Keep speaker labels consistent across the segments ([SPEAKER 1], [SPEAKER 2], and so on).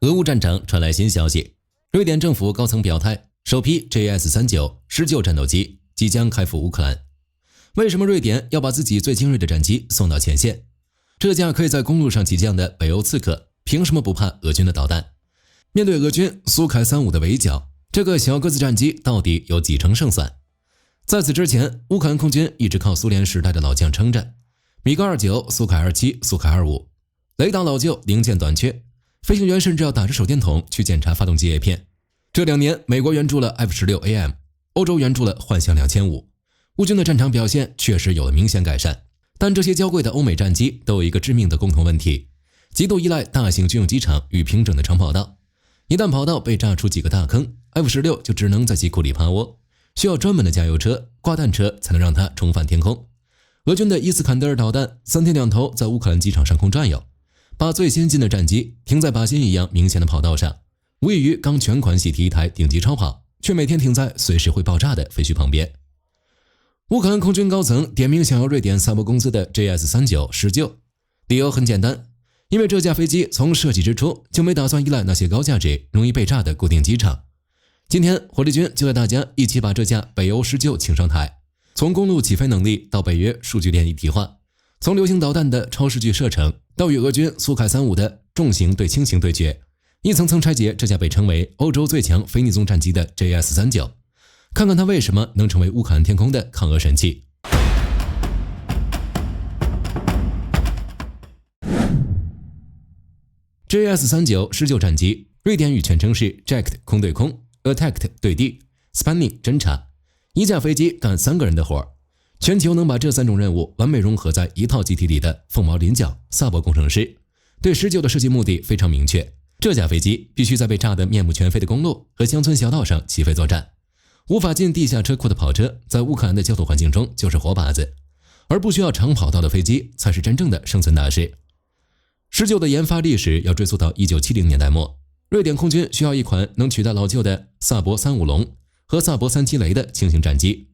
[SPEAKER 1] 俄烏戰場傳來新消息，瑞典政府高層表態，首批 JS-39施救戰鬥機即將開赴烏克蘭。為什麼瑞典要把自己最精銳的戰機送到前線？這架可以在公路上起降的北歐刺客，憑什麼不怕俄軍的導彈？面對俄軍蘇凱35的圍剿，這個小個子戰機到底有幾成勝算？在此之前，烏克蘭空軍一直靠蘇聯時代的老將撐着，米格29、蘇凱27、蘇凱25，雷達老舊，零件短缺，飛行員甚至要打着手電筒去檢查發動機葉片。這2年，美國援助了 F-16AM， 歐洲援助了幻象2500，烏軍的戰場表現確實有了明顯改善。但這些嬌貴的歐美戰機都有一個致命的共同問題，極度依賴大型軍用機場與平整的長跑道。一旦跑道被炸出幾個大坑， F-16就只能在機庫裡趴窩，需要專門的加油車、掛彈車才能讓它重返天空。俄軍的伊斯坎德爾導彈3天2頭在烏克蘭機場上空轉悠，把最先進的戰機停在靶心一樣明顯的跑道上，無異於剛全款喜提一台頂級超跑，卻每天停在隨時會爆炸的廢墟旁邊。烏克蘭空軍高層點名想要瑞典薩博公司的 JS-39施救，理由很簡單，因為這架飛機從設計之初就沒打算依賴那些高價值、容易被炸的固定機場。今天火力軍就帶大家一起把這架北歐施救請上台，從公路起飛能力到北約數據鏈一體化，從流星導彈的超視距射程到與俄軍蘇凱35的重型對輕型對決，一層層拆解這架被稱為歐洲最強非逆蹤戰機的 JS-39， 看看它為什麼能成為烏克蘭天空的抗俄神器。JS-39施救戰機，瑞典語全稱是 Jakt 空對空、Attacked 對地、Spanning 偵察，一架飛機幹3個人的活。全球能把這3種任務完美融合在一套機體裡的鳳毛麟角薩博工程師，對施救的設計目的非常明確。這架飛機必須在被炸得面目全非的公路和鄉村小道上起飛作戰，無法進地下車庫的跑車在烏克蘭的交通環境中就是活靶子，而不需要長跑道的飛機才是真正的生存大師。施救的研發歷史要追溯到1970年代末，瑞典空軍需要一款能取代老舊的薩博35龍和薩博37雷的輕型戰機，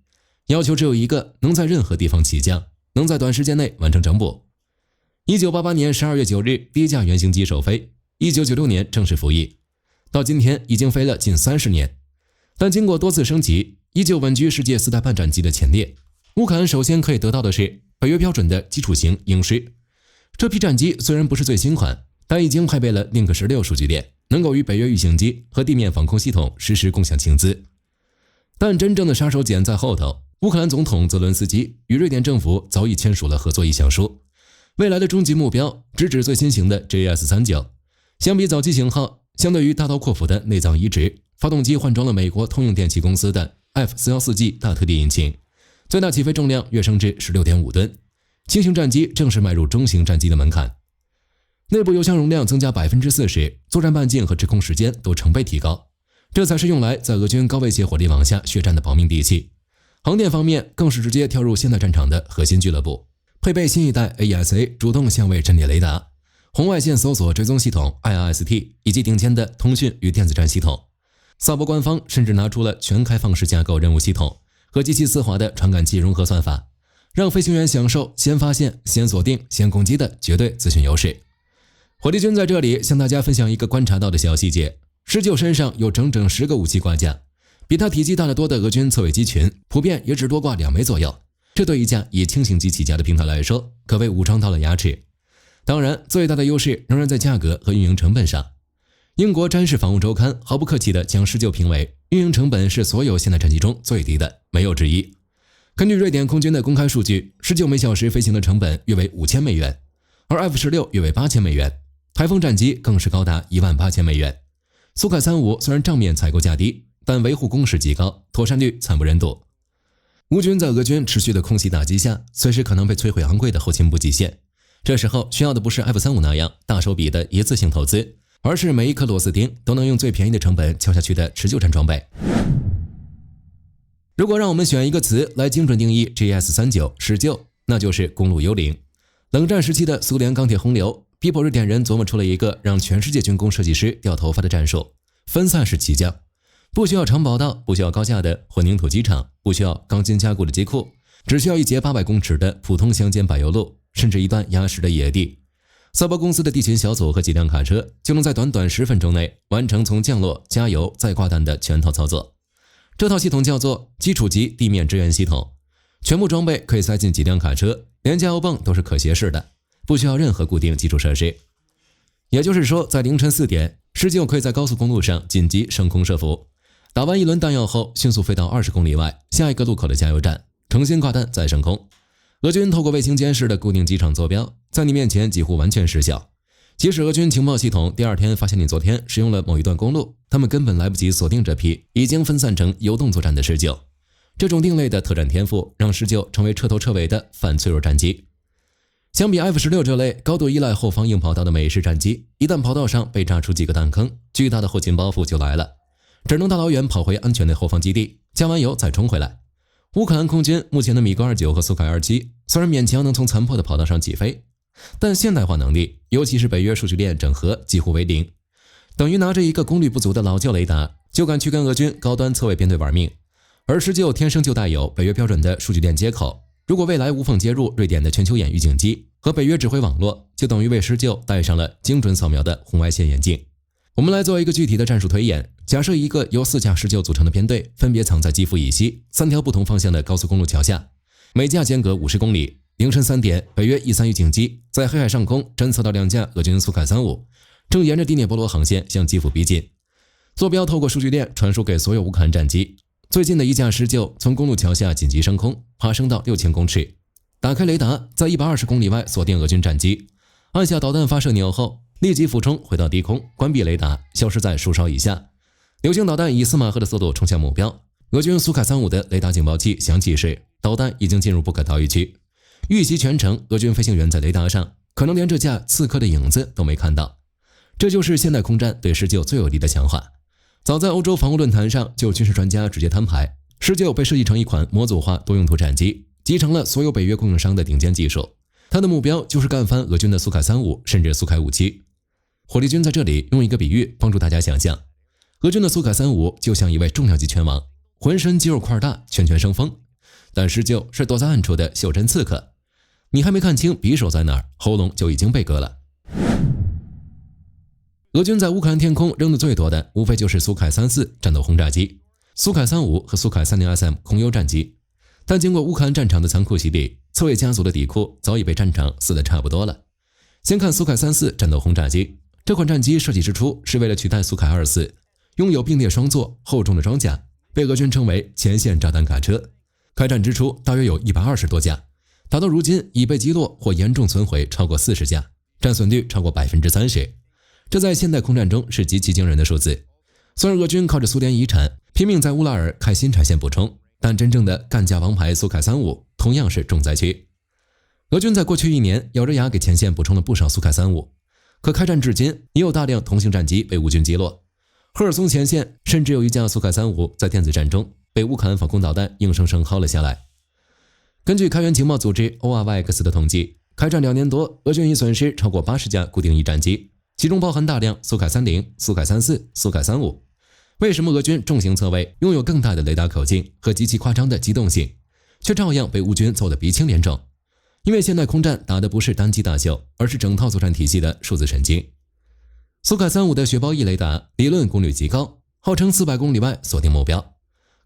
[SPEAKER 1] 要求只有一個，能在任何地方起降，能在短時間內完成整補。1988年12月9日，第一架原型機首飛，1996年正式服役，到今天已經飛了近30年，但經過多次升級，依舊穩居世界4大半戰機的前列。烏克蘭首先可以得到的是北約標準的基礎型鷹獅。這批戰機雖然不是最新款，但已經配備了 Link 16數據鏈，能夠與北約預警機和地面防空系統實時共享情資。但真正的殺手鐧在後頭，烏克蘭總統澤倫斯基與瑞典政府早已簽署了合作意向書，未來的終極目標直指最新型的 JS-39。相比早期型號，相對於大刀闊斧的內臟移植，發動機換裝了美國通用電氣公司的 F414G 大特地引擎，最大起飛重量躍升至 16.5 噸。輕型戰機正式邁入中型戰機的門檻，內部油箱容量增加 40%， 作戰半徑和制空時間都成倍提高，這才是用來在俄軍高威脅火力網下血戰的保命利器。航電方面更是直接跳入現代戰場的核心俱樂部，配備新一代 AESA 主動相位陣列雷達、紅外線搜索追蹤系統 IRST 以及頂尖的通訊與電子戰系統。薩博官方甚至拿出了全開放式架構任務系統和极其絲滑的傳感器融合算法，讓飛行員享受先發現、先鎖定、先攻擊的絕对資訊優勢。火力軍在這裡向大家分享一個觀察到的小細節：施救身上有整整10個武器掛架，比他體積大得多的俄軍側尾機群普遍也只多掛2枚左右。這對一架以輕型機起家的平台來說，可謂武裝到了牙齒。當然，最大的優勢仍然在價格和運營成本上。英國詹氏防務週刊毫不客氣地將施救評為運營成本是所有現代戰機中最低的，沒有之一。根据瑞典空軍的公開數據，施救每小時飛行的成本約為5000美元，而 F-16約為8000美元，台風戰機更是高達18000美元。蘇凱35雖然賬面採購價低，但維護工時極高，妥善率慘不忍睹。烏軍在俄軍持續的空襲打擊下，隨時可能被摧毀昂貴的後勤補給線。這時候需要的不是 F-35那樣大手筆的一次性投資，而是每一顆螺絲釘都能用最便宜的成本敲下去的持久戰裝備。如果讓我們選一個詞來精準定義 JS-39施救，那就是公路幽靈。冷戰時期的蘇聯鋼鐵洪流逼迫瑞典人琢磨出了一個讓全世界軍工設計師掉頭髮的戰術：分散式起降。不需要長跑道，不需要高架的混凝土機場，不需要鋼筋加固的機庫，只需要一節800公尺的普通乡间柏油路，甚至一段壓實的野地。薩博公司的地勤小組和几輛卡車就能在短短10分鐘內完成從降落、加油再掛彈的全套操作。這套系統叫做基礎級地面支援系統，全部裝備可以塞進幾輛卡車，連加油泵都是可攜式的，不需要任何固定基礎設施。也就是說，在凌晨4點，施救可以在高速公路上緊急升空設伏，打完一輪彈藥後，迅速飛到20公里外下一個路口的加油站，重新掛彈再升空。俄軍透過衛星監視的固定機場坐標，在你面前幾乎完全失效。即使俄軍情報系統第2天發現你昨天使用了某一段公路，他們根本來不及鎖定這批已經分散成游動作戰的施救。這種另類的特戰天賦，讓施救成為徹頭徹尾的反脆弱戰機。相比 F-16 這類高度依賴後方硬跑道的美式戰機，一旦跑道上被炸出幾個彈坑，巨大的後勤包袱就來了，只能大老遠跑回安全的後方基地，加完油再衝回來。烏克蘭空軍目前的米格29和蘇凱27雖然勉強能從殘破的跑道上起飛，但現代化能力，尤其是北約數據鏈整合幾乎為零，等於拿着一個功率不足的老舊雷達就敢去跟俄軍高端側衛編隊玩命。而施救天生就帶有北約標準的數据鏈接口，如果未來無縫接入瑞典的全球眼預警機和北約指揮網絡，就等於為施救戴上了精準掃描的紅外線眼鏡。我們來做一個具體的戰術推演，假設一個由4架施救組成的編隊分別藏在基輔以西3條不同方向的高速公路橋下，每架間隔50公里。凌晨3點，北約E3預警機在黑海上空偵測到2架俄軍蘇凱35，正沿着第聶伯羅航線向基輔逼近。坐標透過數據鏈傳輸給所有烏克蘭戰機，最近的一架施救從公路橋下緊急升空，爬升到6000公尺，打開雷達，在120公里外鎖定俄軍戰機，按下導彈發射鈕後，立即俯衝回到低空，關閉雷達，消失在數哨以下。流星導彈以4馬赫的速度衝向目標，俄軍蘇凱35的雷達警報器響起時，導彈已經進入不可逃逸區。預習全程，俄軍飛行員在雷達上可能連這架刺客的影子都沒看到。這就是現代空戰對施救最有力的強化。早在歐洲防務論壇上，就有軍事專家直接攤牌，施救被設計成一款模組化多用途戰機，集成了所有北約供應商的頂尖技術。它的目標就是幹翻俄軍的蘇凱35，甚至蘇凱57。火力軍在這裡用一個比喻幫助大家想象，俄軍的蘇凱35就像一位重量級拳王，渾身肌肉塊大，拳拳生風，但施救是躲在暗處的袖珍刺客。你還沒看清匕首在哪兒，喉嚨就已經被割了。俄軍在烏克蘭天空扔的最多的，無非就是蘇凱34戰鬥轟炸機、蘇凱35和蘇凱30SM 空優戰機。但經過烏克蘭戰場的殘酷洗禮，側衛家族的底褲早已被戰場撕得差不多了。先看蘇凱34戰鬥轟炸機，這款戰機設計之初是為了取代蘇凱24，擁有並列雙座、厚重的裝甲，被俄軍稱為前線炸彈卡車。開戰之初大約有120多架。打到如今，已被擊落或嚴重損毀超過40架，戰損率超過 30%。這在現代空戰中是極其驚人的數字。雖然俄軍靠着蘇聯遺產拼命在烏拉爾開新產線補充，但真正的幹架王牌蘇凱35同樣是重災區。俄軍在過去1年咬着牙給前線補充了不少蘇凱35，可開戰至今也有大量同型戰機被烏軍擊落。赫爾松前線甚至有一架蘇凱35在電子戰中被烏克蘭防空導彈硬生生薅了下來。根據開源情報組織 ORYX 的統計，開戰2年多，俄軍已損失超過80架固定翼戰機，其中包含大量蘇凱30、蘇凱34、蘇凱35。為什麼俄軍重型側衛擁有更大的雷達口徑和極其誇張的機動性，卻照樣被烏軍揍得鼻青臉腫？因為現代空戰打的不是單機大秀，而是整套作戰體系的數字神經。蘇凱35的雪豹翼雷達理論功率極高，號稱400公里外鎖定目標，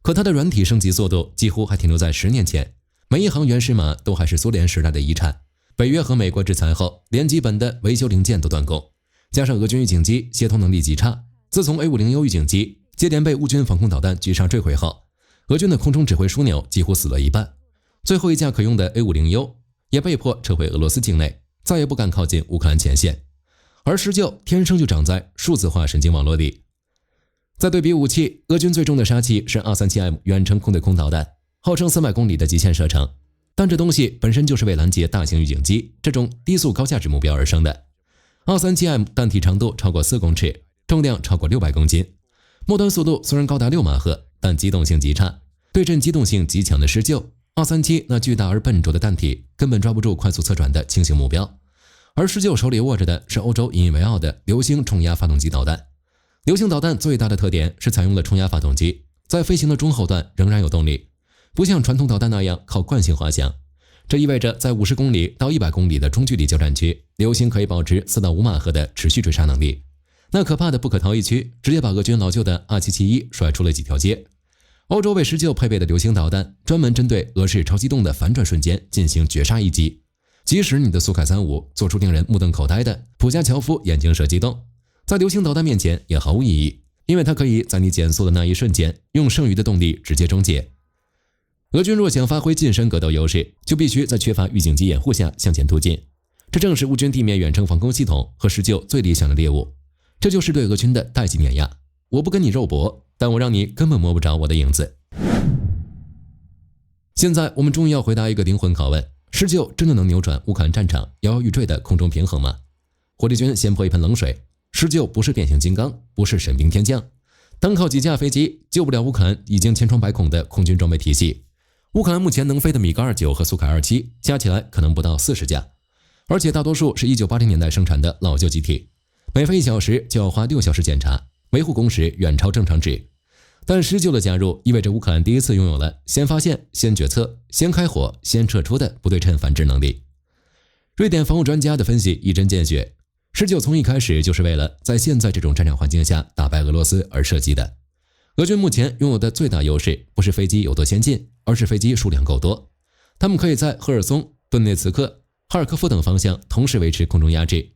[SPEAKER 1] 可它的軟體升級速度幾乎還停留在10年前。每一行原始碼都還是蘇聯時代的遺產，北約和美國制裁後，連基本的維修零件都斷供，加上俄軍預警機協同能力極差，自從 A50U 預警機接連被烏軍防空導彈擊殺墜毀後，俄軍的空中指揮樞紐幾乎死了一半，最後一架可用的 A50U 也被迫撤回俄羅斯境內，再也不敢靠近烏克蘭前線。而施救天生就長在數字化神經網絡裡。再對比武器，俄軍最重的殺器是 237M 遠程空对空導彈，號稱300公里的極限射程，但這東西本身就是為攔截大型預警機這種低速高價值目標而生的。237M 彈體長度超過4公尺，重量超過600公斤，末端速度雖然高達6馬赫，但機動性極差。對陣機動性極強的施救，237那巨大而笨拙的彈體根本抓不住快速側轉的輕型目標。而施救手裡握着的是歐洲引以為傲的流星衝壓發動機導彈。流星導彈最大的特點是採用了冲壓發動機，在飛行的中後段仍然有動力，不像傳統導彈那樣靠慣性滑翔。這意味着在50公里到100公里的中距離交戰區，流星可以保持4到5馬赫的持續追殺能力。那可怕的不可逃逸區直接把俄軍老舊的2771甩出了幾條街。歐洲為19配備的流星導彈專門針對俄式超機動的反轉瞬間進行絕殺一擊。即使你的蘇 K35做出令人目瞪口呆的普加喬夫眼鏡蛇機動，在流星導彈面前也毫無意義，因為它可以在你減速的那一瞬間用剩餘的動力直接終結。俄軍若想發揮近身格鬥優勢，就必須在缺乏預警機掩護下向前突進，這正是烏軍地面遠程防空系統和19最理想的獵物。這就是對俄軍的代際碾壓。我不跟你肉搏，但我讓你根本摸不着我的影子。現在我們終於要回答一個靈魂拷問：19真的能扭轉烏克蘭戰場搖搖欲墜的空中平衡嗎？火力軍先潑一盆冷水：19不是變形金剛，不是神兵天降，單靠幾架飛機救不了烏克蘭已經千瘡百孔的空軍裝備體系。烏克蘭目前能飛的米格29和蘇凱27加起來可能不到40架，而且大多數是1980年代生產的老舊機体，每飛1小時就要花6小時檢查，維護工時遠超正常值。但19的加入意味着烏克蘭第一次擁有了先發現、先決策、先開火、先撤出的不对稱反制能力。瑞典防務專家的分析一針見血，19從一開始就是為了在現在這種戰場環境下打敗俄羅斯而設計的。俄軍目前擁有的最大優勢不是飛機有多先進，而是飛機數量夠多。他們可以在赫爾松、頓涅茨克、哈爾科夫等方向同時維持空中壓制。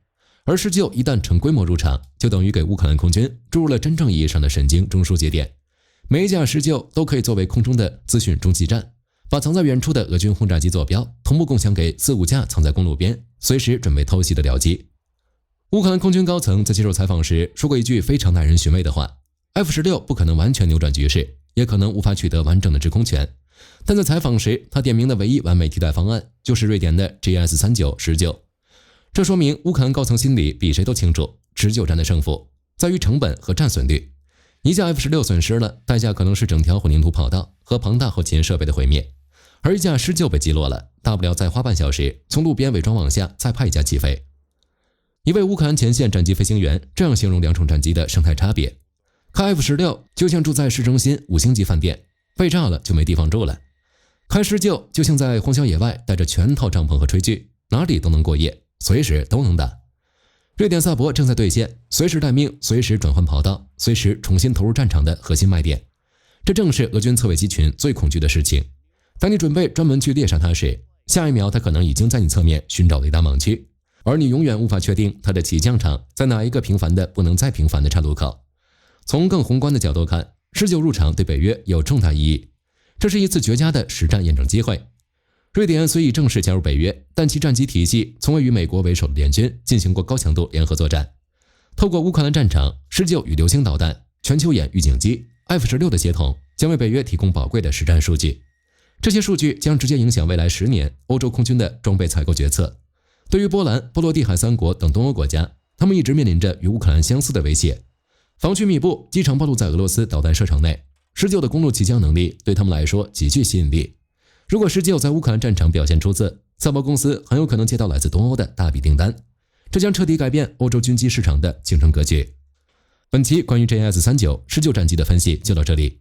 [SPEAKER 1] 而19一旦成規模入場，就等於給烏克蘭空軍注入了真正意義上的神經中枢節點。每一架19都可以作為空中的資訊中继站，把藏在遠處的俄軍轟炸機坐標同步共享給4、5架藏在公路邊隨時準備偷襲的僚機。烏克蘭空軍高層在接受採訪時說過一句非常耐人尋味的話：F-16不可能完全扭轉局勢，也可能無法取得完整的制空權。但在採訪時，他點名的唯一完美替代方案就是瑞典的 GS-39-19。這說明烏克蘭高層心裡比誰都清楚，持久戰的勝負在於成本和戰損率。一架 F-16損失了，代價可能是整條混凝土跑道和龐大後勤設備的毀滅；而一架19被擊落了，大不了再花半小時從路邊偽裝網下再派一架起飛。一位烏克蘭前線戰機飛行員這樣形容兩種戰機的生態差別：開 F-16就像住在市中心5星級飯店，被炸了就沒地方住了；開19就像在荒郊野外帶着全套帳篷和炊具，哪裡都能過夜，隨時都能打。瑞典薩博正在兌現隨時待命、隨時轉換跑道、隨時重新投入戰場的核心賣點。這正是俄軍側衛機群最恐懼的事情。當你準備專門去獵殺它時，下一秒它可能已經在你側面尋找雷達盲區，而你永遠無法確定它的起降場在哪一個平凡的不能再平凡的岔路口。從更宏觀的角度看，19入場對北約有重大意義，這是一次絕佳的實戰驗證機會。瑞典雖已正式加入北約，但其戰機體系從未與美國為首的聯軍進行過高強度聯合作戰。透過烏克蘭戰場，19與流星導彈、全球眼預警機、F-16的協同，將為北約提供寶貴的實戰數據。這些數據將直接影響未來10年歐洲空軍的裝備採購決策。對於波蘭、波羅的海3國等東歐國家，他們一直面臨着與烏克蘭相似的威脅。防區密布，機場暴露在俄羅斯導彈射程內，19的公路起降能力對他們來說極具吸引力。如果19在烏克蘭戰場表現出色，薩博公司很有可能接到來自東歐的大筆訂單，這將徹底改變歐洲軍機市場的競爭格局。本期關於 JS-39 19戰機的分析就到這裡。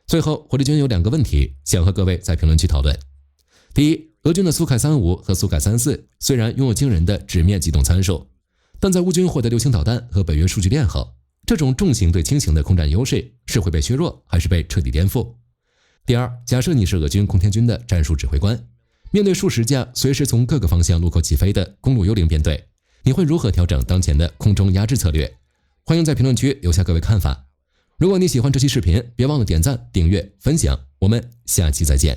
[SPEAKER 1] 最後，火力軍有2個問題想和各位在評論區討論。第一，俄軍的蘇凱35和蘇凱34雖然擁有驚人的直面機動參數，但在烏軍獲得流星導彈和北約數據鏈後，這種重型對輕型的空戰優勢是會被削弱，還是被徹底顛覆？第二，假設你是俄軍空天軍的戰術指揮官，面對數十架隨時從各個方向路口起飛的公路幽靈編隊，你會如何調整當前的空中壓制策略？歡迎在評論區留下各位看法。如果你喜歡這期視頻，別忘了點讚、訂閱、分享，我們下期再見。